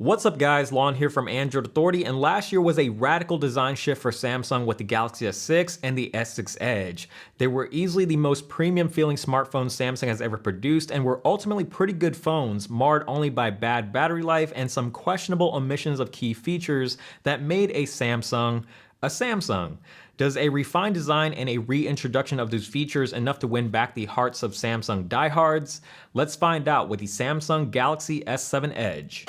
What's up guys, Lon here from Android Authority, and last year was a radical design shift for Samsung with the Galaxy S6 and the S6 Edge. They were easily the most premium feeling smartphones Samsung has ever produced and were ultimately pretty good phones, marred only by bad battery life and some questionable omissions of key features that made a Samsung a Samsung. Does a refined design and a reintroduction of those features enough to win back the hearts of Samsung diehards? Let's find out with the Samsung Galaxy S7 Edge.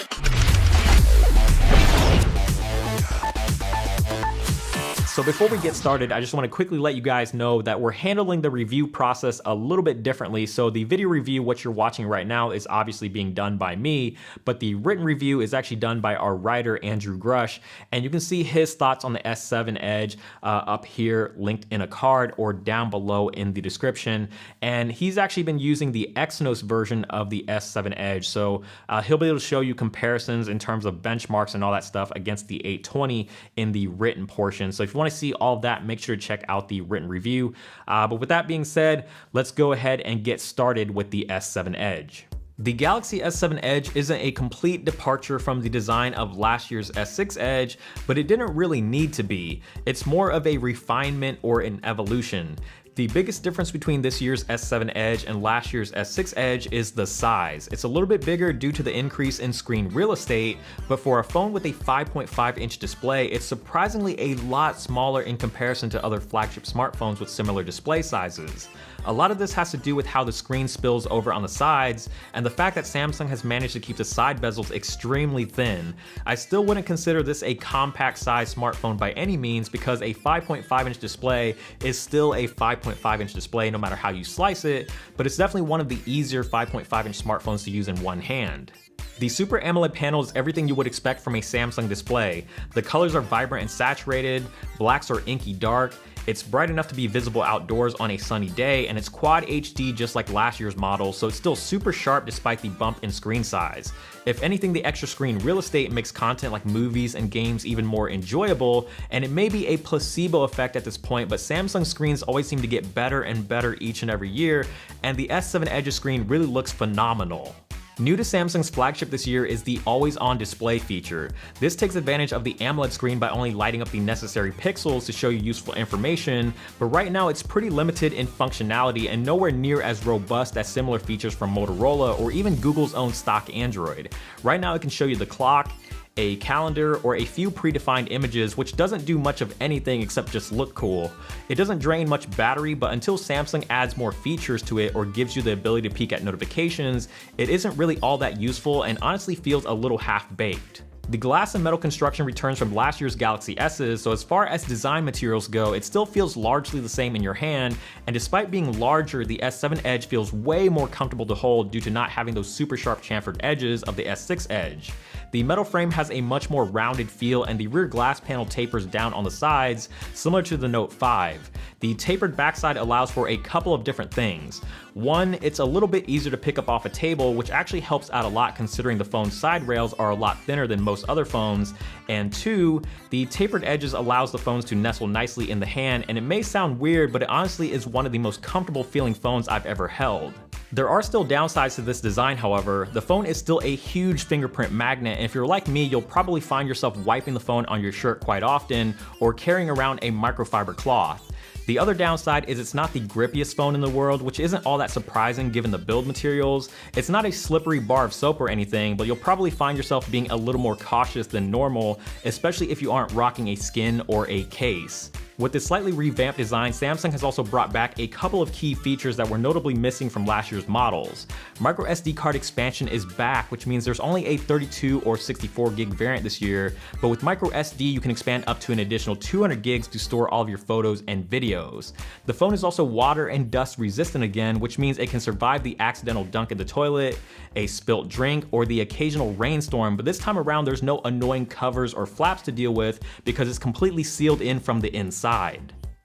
So before we get started, I just want to quickly let you guys know that we're handling the review process a little bit differently. So the video review, what you're watching right now, is obviously being done by me, but the written review is actually done by our writer, Andrew Grush, and you can see his thoughts on the S7 Edge up here, linked in a card or down below in the description. And he's actually been using the Exynos version of the S7 Edge. So he'll be able to show you comparisons in terms of benchmarks and all that stuff against the 820 in the written portion. So if you want to see all of that, make sure to check out the written review. But with that being said, let's go ahead and get started with the S7 Edge. The Galaxy S7 Edge isn't a complete departure from the design of last year's S6 Edge, but it didn't really need to be. It's more of a refinement or an evolution. The biggest difference between this year's S7 Edge and last year's S6 Edge is the size. It's a little bit bigger due to the increase in screen real estate, but for a phone with a 5.5-inch display, it's surprisingly a lot smaller in comparison to other flagship smartphones with similar display sizes. A lot of this has to do with how the screen spills over on the sides and the fact that Samsung has managed to keep the side bezels extremely thin. I still wouldn't consider this a compact size smartphone by any means, because a 5.5-inch display is still a 5.5-inch display no matter how you slice it, but it's definitely one of the easier 5.5-inch smartphones to use in one hand. The Super AMOLED panel is everything you would expect from a Samsung display. The colors are vibrant and saturated, blacks are inky dark, it's bright enough to be visible outdoors on a sunny day, and it's Quad HD just like last year's model, so it's still super sharp despite the bump in screen size. If anything, the extra screen real estate makes content like movies and games even more enjoyable, and it may be a placebo effect at this point, but Samsung screens always seem to get better and better each and every year, and the S7 Edge's screen really looks phenomenal. New to Samsung's flagship this year is the always-on display feature. This takes advantage of the AMOLED screen by only lighting up the necessary pixels to show you useful information, but right now it's pretty limited in functionality and nowhere near as robust as similar features from Motorola or even Google's own stock Android. Right now it can show you the clock, a calendar, or a few predefined images, which doesn't do much of anything except just look cool. It doesn't drain much battery, but until Samsung adds more features to it or gives you the ability to peek at notifications, it isn't really all that useful and honestly feels a little half-baked. The glass and metal construction returns from last year's Galaxy S's, so as far as design materials go, it still feels largely the same in your hand, and despite being larger, the S7 Edge feels way more comfortable to hold due to not having those super sharp chamfered edges of the S6 Edge. The metal frame has a much more rounded feel, and the rear glass panel tapers down on the sides, similar to the Note 5. The tapered backside allows for a couple of different things. One, it's a little bit easier to pick up off a table, which actually helps out a lot considering the phone's side rails are a lot thinner than most other phones. And two, the tapered edges allows the phones to nestle nicely in the hand, and it may sound weird, but it honestly is one of the most comfortable feeling phones I've ever held. There are still downsides to this design, however. The phone is still a huge fingerprint magnet, and if you're like me, you'll probably find yourself wiping the phone on your shirt quite often or carrying around a microfiber cloth. The other downside is it's not the grippiest phone in the world, which isn't all that surprising given the build materials. It's not a slippery bar of soap or anything, but you'll probably find yourself being a little more cautious than normal, especially if you aren't rocking a skin or a case. With this slightly revamped design, Samsung has also brought back a couple of key features that were notably missing from last year's models. Micro SD card expansion is back, which means there's only a 32 or 64 gig variant this year, but with micro SD you can expand up to an additional 200 gigs to store all of your photos and videos. The phone is also water and dust resistant again, which means it can survive the accidental dunk in the toilet, a spilt drink, or the occasional rainstorm, but this time around there's no annoying covers or flaps to deal with because it's completely sealed in from the inside.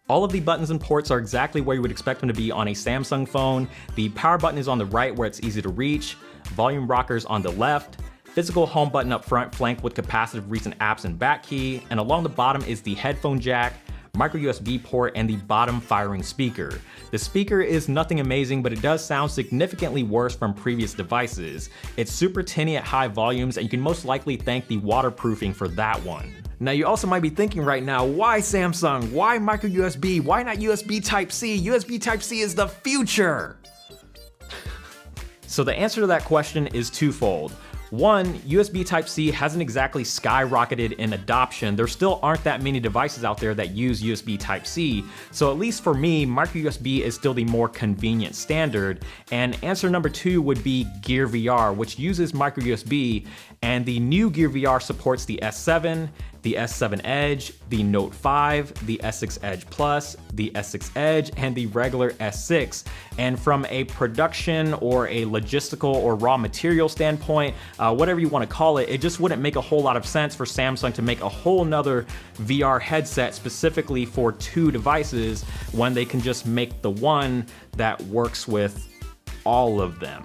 All of the buttons and ports are exactly where you would expect them to be on a Samsung phone. The power button is on the right where it's easy to reach, volume rockers on the left, physical home button up front flanked with capacitive recent apps and back key, and along the bottom is the headphone jack, micro USB port, and the bottom firing speaker. The speaker is nothing amazing, but it does sound significantly worse from previous devices. It's super tinny at high volumes, and you can most likely thank the waterproofing for that one. Now you also might be thinking right now, why Samsung? Why micro USB? Why not USB Type-C? USB Type-C is the future! So the answer to that question is twofold. One, USB Type-C hasn't exactly skyrocketed in adoption. There still aren't that many devices out there that use USB Type-C, so at least for me, micro USB is still the more convenient standard. And answer number two would be Gear VR, which uses micro USB, and the new Gear VR supports the S7, the S7 Edge, the Note 5, the S6 Edge Plus, the S6 Edge, and the regular S6. And from a production or a logistical or raw material standpoint, whatever you want to call it, it just wouldn't make a whole lot of sense for Samsung to make a whole nother VR headset specifically for two devices when they can just make the one that works with all of them.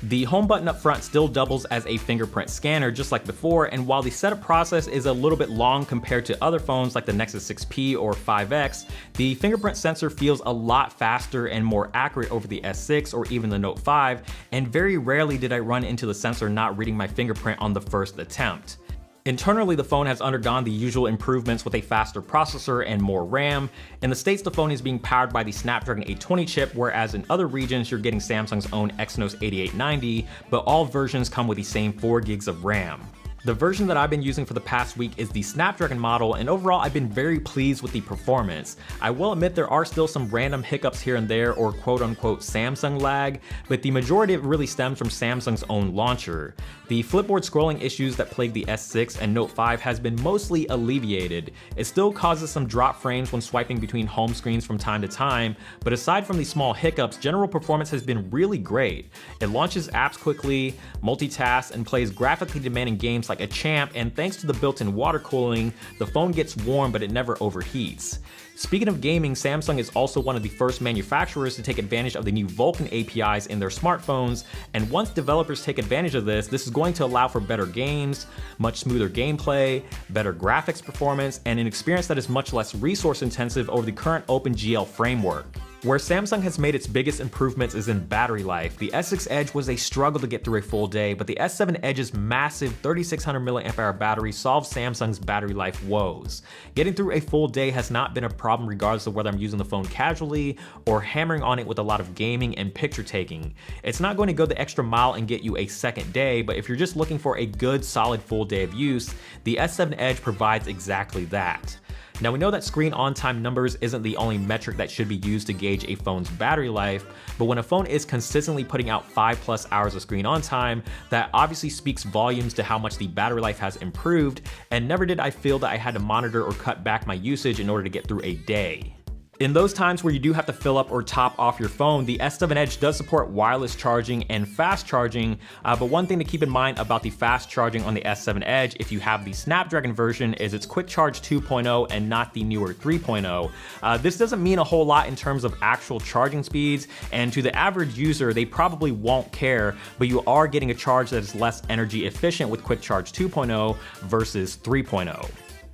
The home button up front still doubles as a fingerprint scanner just like before, and while the setup process is a little bit long compared to other phones like the Nexus 6P or 5X, the fingerprint sensor feels a lot faster and more accurate over the S6 or even the Note 5, and very rarely did I run into the sensor not reading my fingerprint on the first attempt. Internally, the phone has undergone the usual improvements with a faster processor and more RAM. In the States, the phone is being powered by the Snapdragon 820 chip, whereas in other regions, you're getting Samsung's own Exynos 8890, but all versions come with the same 4 gigs of RAM. The version that I've been using for the past week is the Snapdragon model, and overall I've been very pleased with the performance. I will admit there are still some random hiccups here and there, or quote-unquote Samsung lag, but the majority of it really stems from Samsung's own launcher. The flipboard scrolling issues that plague the S6 and Note 5 has been mostly alleviated. It still causes some drop frames when swiping between home screens from time to time, but aside from these small hiccups, general performance has been really great. It launches apps quickly, multitasks, and plays graphically demanding games like a champ, and thanks to the built-in water cooling, the phone gets warm but it never overheats. Speaking of gaming, Samsung is also one of the first manufacturers to take advantage of the new Vulkan APIs in their smartphones, and once developers take advantage of this is going to allow for better games, much smoother gameplay, better graphics performance, and an experience that is much less resource intensive over the current OpenGL framework. Where Samsung has made its biggest improvements is in battery life. The S6 Edge was a struggle to get through a full day, but the S7 Edge's massive 3600 mAh battery solves Samsung's battery life woes. Getting through a full day has not been a problem regardless of whether I'm using the phone casually or hammering on it with a lot of gaming and picture taking. It's not going to go the extra mile and get you a second day, but if you're just looking for a good solid full day of use, the S7 Edge provides exactly that. Now we know that screen on time numbers isn't the only metric that should be used to gauge a phone's battery life, but when a phone is consistently putting out 5+ hours of screen on time, that obviously speaks volumes to how much the battery life has improved, and never did I feel that I had to monitor or cut back my usage in order to get through a day. In those times where you do have to fill up or top off your phone, the S7 Edge does support wireless charging and fast charging, but one thing to keep in mind about the fast charging on the S7 Edge, if you have the Snapdragon version, is it's Quick Charge 2.0 and not the newer 3.0. This doesn't mean a whole lot in terms of actual charging speeds, and to the average user, they probably won't care, but you are getting a charge that is less energy efficient with Quick Charge 2.0 versus 3.0.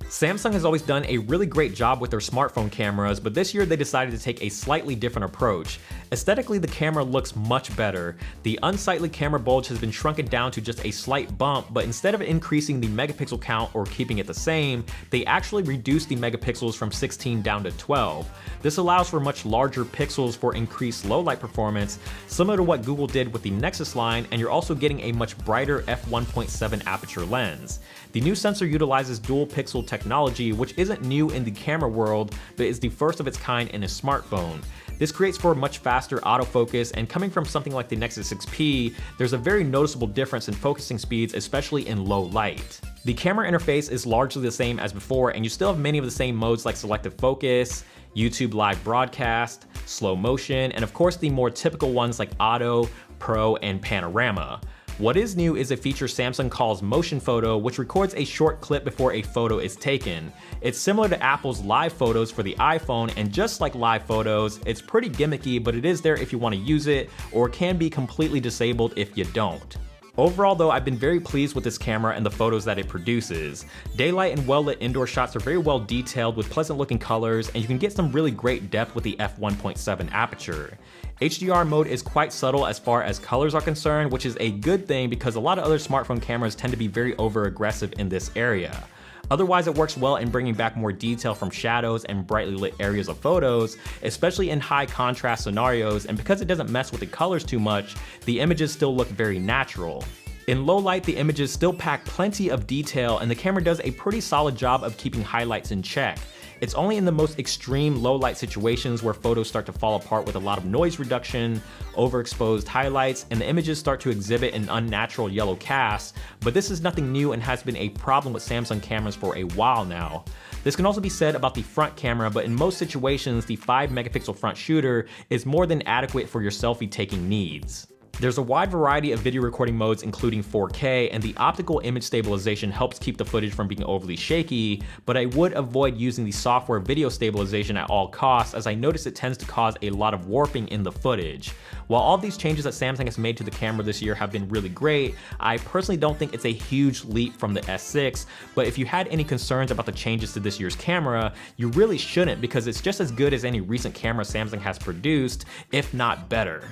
Samsung has always done a really great job with their smartphone cameras, but this year they decided to take a slightly different approach. Aesthetically, the camera looks much better. The unsightly camera bulge has been shrunken down to just a slight bump, but instead of increasing the megapixel count or keeping it the same, they actually reduced the megapixels from 16 down to 12. This allows for much larger pixels for increased low light performance, similar to what Google did with the Nexus line, and you're also getting a much brighter f1.7 aperture lens. The new sensor utilizes dual pixel technology, which isn't new in the camera world, but is the first of its kind in a smartphone. This creates for much faster autofocus, and coming from something like the Nexus 6P, there's a very noticeable difference in focusing speeds, especially in low light. The camera interface is largely the same as before, and you still have many of the same modes like selective focus, YouTube live broadcast, slow motion, and of course the more typical ones like auto, pro, and panorama. What is new is a feature Samsung calls Motion Photo, which records a short clip before a photo is taken. It's similar to Apple's Live Photos for the iPhone, and just like Live Photos, it's pretty gimmicky, but it is there if you want to use it, or can be completely disabled if you don't. Overall though, I've been very pleased with this camera and the photos that it produces. Daylight and well-lit indoor shots are very well detailed with pleasant looking colors, and you can get some really great depth with the f1.7 aperture. HDR mode is quite subtle as far as colors are concerned, which is a good thing because a lot of other smartphone cameras tend to be very over-aggressive in this area. Otherwise, it works well in bringing back more detail from shadows and brightly lit areas of photos, especially in high contrast scenarios, and because it doesn't mess with the colors too much, the images still look very natural. In low light, the images still pack plenty of detail, and the camera does a pretty solid job of keeping highlights in check. It's only in the most extreme low light situations where photos start to fall apart with a lot of noise reduction, overexposed highlights, and the images start to exhibit an unnatural yellow cast, but this is nothing new and has been a problem with Samsung cameras for a while now. This can also be said about the front camera, but in most situations, the 5 megapixel front shooter is more than adequate for your selfie taking needs. There's a wide variety of video recording modes including 4K, and the optical image stabilization helps keep the footage from being overly shaky, but I would avoid using the software video stabilization at all costs, as I notice it tends to cause a lot of warping in the footage. While all these changes that Samsung has made to the camera this year have been really great, I personally don't think it's a huge leap from the S6, but if you had any concerns about the changes to this year's camera, you really shouldn't, because it's just as good as any recent camera Samsung has produced, if not better.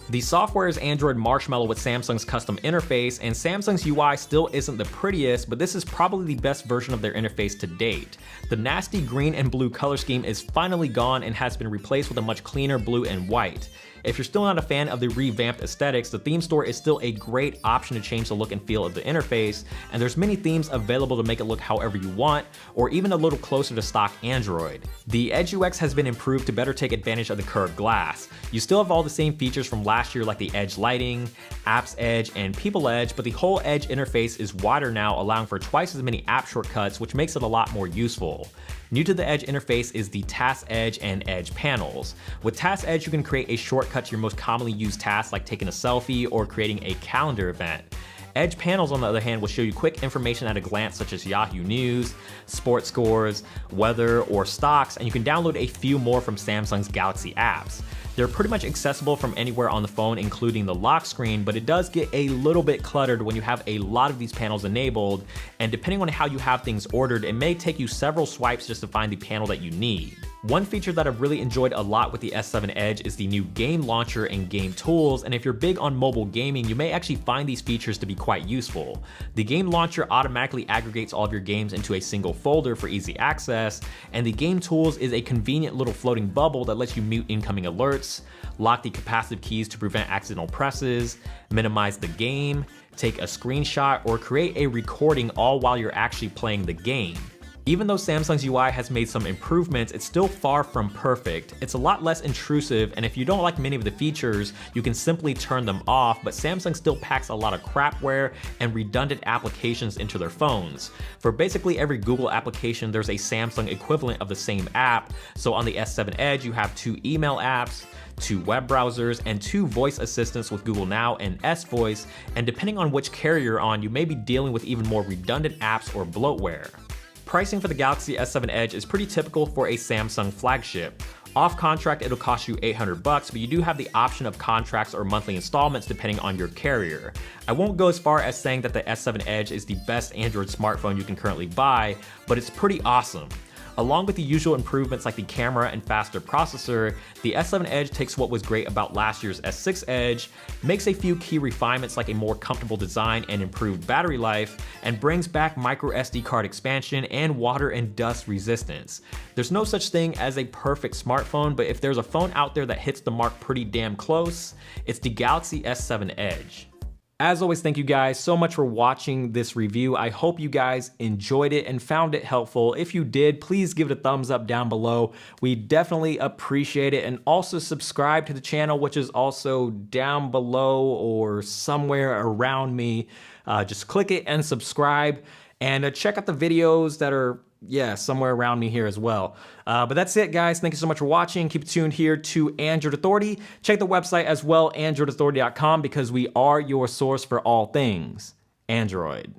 The software is Android Marshmallow with Samsung's custom interface, and Samsung's UI still isn't the prettiest, but this is probably the best version of their interface to date. The nasty green and blue color scheme is finally gone and has been replaced with a much cleaner blue and white. If you're still not a fan of the revamped aesthetics, the theme store is still a great option to change the look and feel of the interface, and there's many themes available to make it look however you want, or even a little closer to stock Android. The Edge UX has been improved to better take advantage of the curved glass. You still have all the same features from last year like the Edge lighting, Apps Edge, and People Edge, but the whole Edge interface is wider now, allowing for twice as many app shortcuts, which makes it a lot more useful. New to the Edge interface is the Task Edge and Edge panels. With Task Edge, you can create a shortcut to your most commonly used tasks like taking a selfie or creating a calendar event. Edge panels, on the other hand, will show you quick information at a glance such as Yahoo News, sports scores, weather, or stocks, and you can download a few more from Samsung's Galaxy apps. They're pretty much accessible from anywhere on the phone, including the lock screen, but it does get a little bit cluttered when you have a lot of these panels enabled, and depending on how you have things ordered, it may take you several swipes just to find the panel that you need. One feature that I've really enjoyed a lot with the S7 Edge is the new game launcher and game tools, and if you're big on mobile gaming, you may actually find these features to be quite useful. The game launcher automatically aggregates all of your games into a single folder for easy access, and the game tools is a convenient little floating bubble that lets you mute incoming alerts, lock the capacitive keys to prevent accidental presses, minimize the game, take a screenshot, or create a recording all while you're actually playing the game. Even though Samsung's UI has made some improvements, it's still far from perfect. It's a lot less intrusive, and if you don't like many of the features, you can simply turn them off, but Samsung still packs a lot of crapware and redundant applications into their phones. For basically every Google application, there's a Samsung equivalent of the same app. So on the S7 Edge, you have 2 email apps, 2 web browsers, and 2 voice assistants with Google Now and S-Voice, and depending on which carrier you're on, you may be dealing with even more redundant apps or bloatware. Pricing for the Galaxy S7 Edge is pretty typical for a Samsung flagship. Off contract, it'll cost you $800, but you do have the option of contracts or monthly installments depending on your carrier. I won't go as far as saying that the S7 Edge is the best Android smartphone you can currently buy, but it's pretty awesome. Along with the usual improvements like the camera and faster processor, the S7 Edge takes what was great about last year's S6 Edge, makes a few key refinements like a more comfortable design and improved battery life, and brings back micro SD card expansion and water and dust resistance. There's no such thing as a perfect smartphone, but if there's a phone out there that hits the mark pretty damn close, it's the Galaxy S7 Edge. As always, thank you guys so much for watching this review. I hope you guys enjoyed it and found it helpful. If you did, please give it a thumbs up down below. We definitely appreciate it. And also subscribe to the channel, which is also down below or somewhere around me. Just click it and subscribe, and check out the videos that are somewhere around me here as well. But that's it, guys. Thank you so much for watching. Keep tuned here to Android Authority. Check the website as well, androidauthority.com, because we are your source for all things Android.